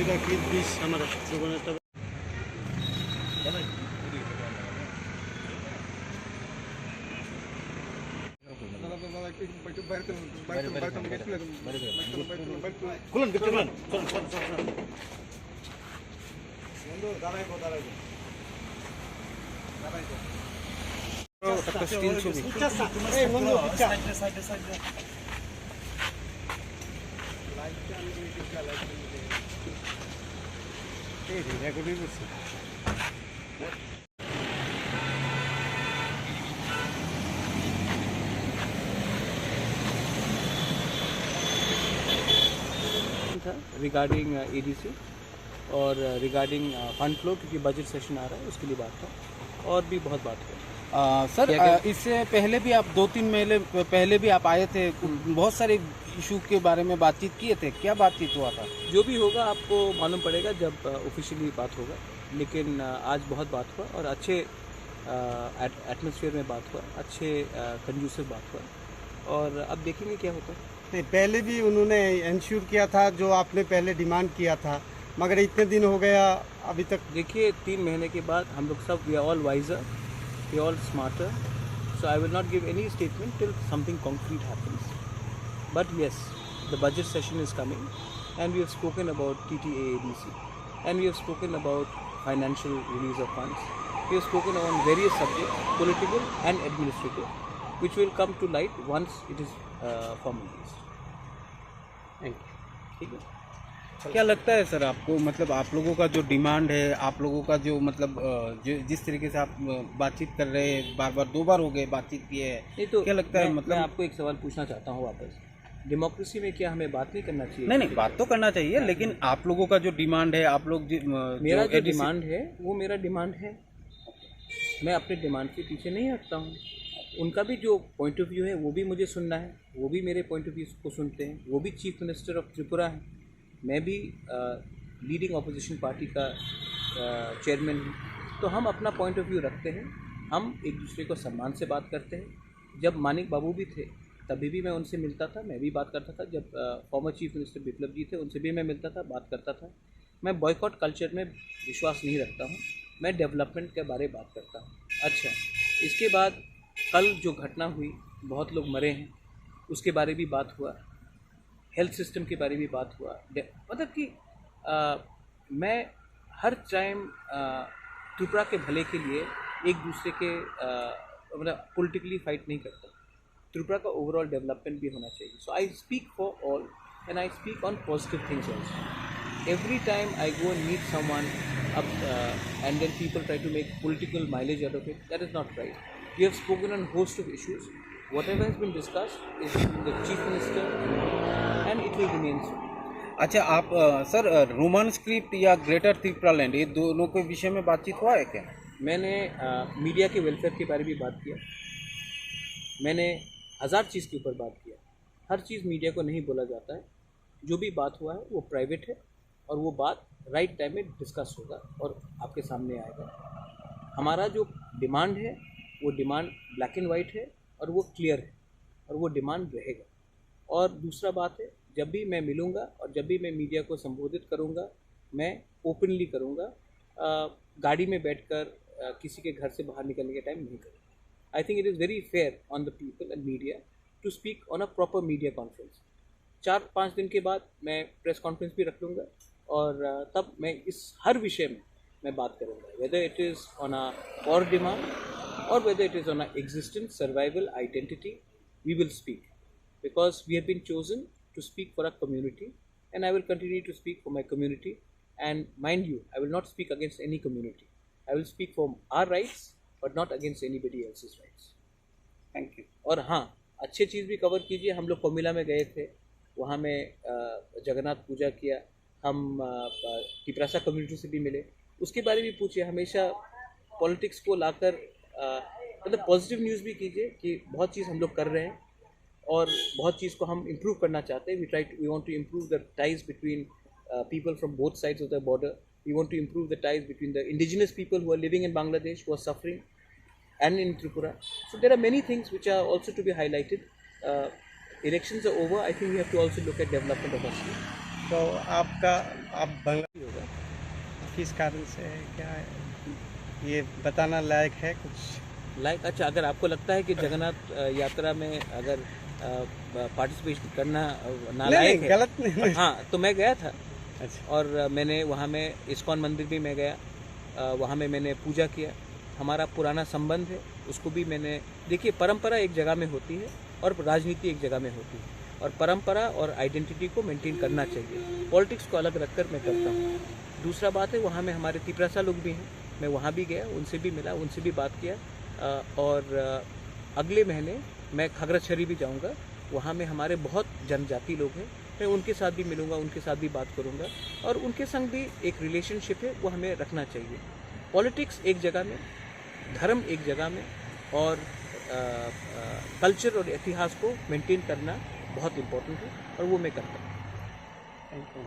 এটা কি বিষ আমার জীবনেরটা খুলুন ভিতরে খুলুন চলুন চলুন চলুন বন্ধু দাঁড়াইবো দাঁড়াইবো দাঁড়াইবো একটা স্টিল ছবি এই বন্ধু পিচ্চা সাইডে সাইডে লাইটটা আমি দিচ্ছি লাইটটা এই রেকর্ডিং করছি रिगार्डिंग एडीसी और रिगार्डिंग फंड फ्लो, क्योंकि बजट सेशन आ रहा है उसके लिए बात था, और भी बहुत बात है। सर इससे पहले भी आप 2-3 महीने पहले भी आप आए थे, बहुत सारे इशू के बारे में बातचीत किए थे, क्या बातचीत हुआ था? जो भी होगा आपको मालूम पड़ेगा जब ऑफिशियली बात होगा, लेकिन आज बहुत बात हुआ और अच्छे एटमॉस्फेयर में बात हुआ, अच्छे कंड्यूसिव बात हुआ, और अब देखेंगे क्या होता है। पहले भी उन्होंने इंश्योर किया था जो आपने पहले डिमांड किया था, मगर इतने दिन हो गया अभी तक। देखिए 3 महीने के बाद हम लोग सब we are all wiser, we all smarter, so I will not give any statement till something concrete happens, but yes the budget session is coming and we have spoken about TTAADC and we have spoken about financial release of funds, we have spoken on various subjects political and administrative which will come to light once it is formalized. Thank you. ठीक है, क्या लगता है sir आपको, मतलब आप लोगों का जो डिमांड है, आप लोगों का जो मतलब जो जिस तरीके से आप बातचीत कर रहे हैं, बार बार 2 बार हो गए बातचीत किए है, तो क्या लगता है मतलब मैं आपको एक सवाल पूछना चाहता हूँ वापस, डेमोक्रेसी में क्या हमें बात नहीं करना चाहिए? नहीं बात तो करना चाहिए, लेकिन आप लोगों का जो डिमांड है, आप लोग मेरा जो डिमांड है वो मेरा डिमांड है, मैं अपने डिमांड के पीछे नहीं हटता हूँ। उनका भी जो पॉइंट ऑफ व्यू है वो भी मुझे सुनना है, वो भी मेरे पॉइंट ऑफ व्यू को सुनते हैं, वो भी चीफ मिनिस्टर ऑफ त्रिपुरा हैं, मैं भी लीडिंग ऑपोजिशन पार्टी का चेयरमैन हूँ, तो हम अपना पॉइंट ऑफ व्यू रखते हैं, हम एक दूसरे को सम्मान से बात करते हैं। जब मानिक बाबू भी थे तभी भी मैं उनसे मिलता था, मैं भी बात करता था, जब फॉर्मर चीफ मिनिस्टर बिप्लब जी थे उनसे भी मैं मिलता था, बात करता था। मैं बॉयकॉट कल्चर में विश्वास नहीं रखता हूँ, मैं डेवलपमेंट के बारे में बात करता हूँ। अच्छा, इसके बाद कल जो घटना हुई, बहुत लोग मरे हैं, उसके बारे भी बात हुआ, हेल्थ सिस्टम के बारे भी बात हुआ, मतलब कि मैं हर टाइम त्रिपुरा के भले के लिए एक दूसरे के मतलब पॉलिटिकली फाइट नहीं करता, त्रिपुरा का ओवरऑल डेवलपमेंट भी होना चाहिए। So I speak for all and I speak on positive things also. Every time I go and meet someone up and then people try to make political mileage out of it, that is not right. We have spoken on a host of issues. Whatever has been discussed is with the Chief Minister and it will remain so. अच्छा, आप sir Roman script या greater Tripura land, ये दोनों के विषय में बातचीत हुआ है क्या? मैंने मीडिया के वेलफेयर के बारे में भी बात किया, मैंने 1000 चीज़ के ऊपर बात किया। हर चीज़ मीडिया को नहीं बोला जाता है, जो भी बात हुआ है वो प्राइवेट है और वो बात राइट टाइम में डिस्कस होगा और आपके सामने आएगा। हमारा जो डिमांड है वो डिमांड ब्लैक एंड वाइट है और वो क्लियर है और वो डिमांड रहेगा। और दूसरा बात है, जब भी मैं मिलूँगा और जब भी मैं मीडिया को संबोधित करूँगा, मैं ओपनली करूँगा, गाड़ी में बैठकर किसी के घर से बाहर निकलने के टाइम नहीं करूँगा। I think it is very fair on the people and media to speak on a proper media conference. 4-5 दिन के बाद मैं प्रेस कॉन्फ्रेंस भी रख लूँगा और तब मैं इस हर विषय में मैं बात करूँगा, whether it is on a और demand or whether it is on our existence, survival, identity, we will speak, because we have been chosen to speak for our community and I will continue to speak for my community. And mind you, I will not speak against any community. I will speak for our rights but not against anybody else's rights. Thank you. और हाँ, अच्छे चीज़ भी cover कीजिए। हम लोग कोमिला में गए थे, वहाँ में जगन्नाथ पूजा किया, हम तिपरासा कम्युनिटी से भी मिले, उसके बारे में पूछिए। हमेशा पॉलिटिक्स को लाकर मतलब पॉजिटिव न्यूज़ भी कीजिए कि बहुत चीज़ हम लोग कर रहे हैं और बहुत चीज़ को हम इम्प्रूव करना चाहते हैं। We want to improve the ties between people from both sides of the border. We want to improve the ties between the indigenous people who are living in Bangladesh, who are suffering, and in Tripura. So there are many things which are also to be highlighted. Elections are over. I think we have to also look at development of our state. तो आपका आप बंगाली होगा। किस कारण से है, क्या है ये बताना लायक है कुछ? लाइक अच्छा, अगर आपको लगता है कि जगन्नाथ यात्रा में अगर पार्टिसिपेट करना नालायक है, गलत नहीं। हाँ, तो मैं गया था अच्छा, और मैंने वहाँ में इस्कॉन मंदिर भी मैं गया, वहाँ में मैंने पूजा किया। हमारा पुराना संबंध है, उसको भी मैंने, देखिए परंपरा एक जगह में होती है और राजनीति एक जगह में होती है, और परंपरा और आइडेंटिटी को मेंटेन करना चाहिए। पॉलिटिक्स को अलग रखकर मैं करता हूँ। दूसरा बात है, वहाँ में हमारे तिपरासा लोग भी हैं, मैं वहाँ भी गया, उनसे भी मिला, उनसे भी बात किया। और अगले महीने मैं खगड़ाछड़ी भी जाऊँगा, वहाँ में हमारे बहुत जनजाति लोग हैं, मैं उनके साथ भी मिलूँगा, उनके साथ भी बात करूँगा, और उनके संग भी एक रिलेशनशिप है वो हमें रखना चाहिए। पॉलिटिक्स एक जगह में, धर्म एक जगह में, और कल्चर और इतिहास को मेंटेन करना बहुत इम्पोर्टेंट है, और वो मैं करता हूँ। Thank you.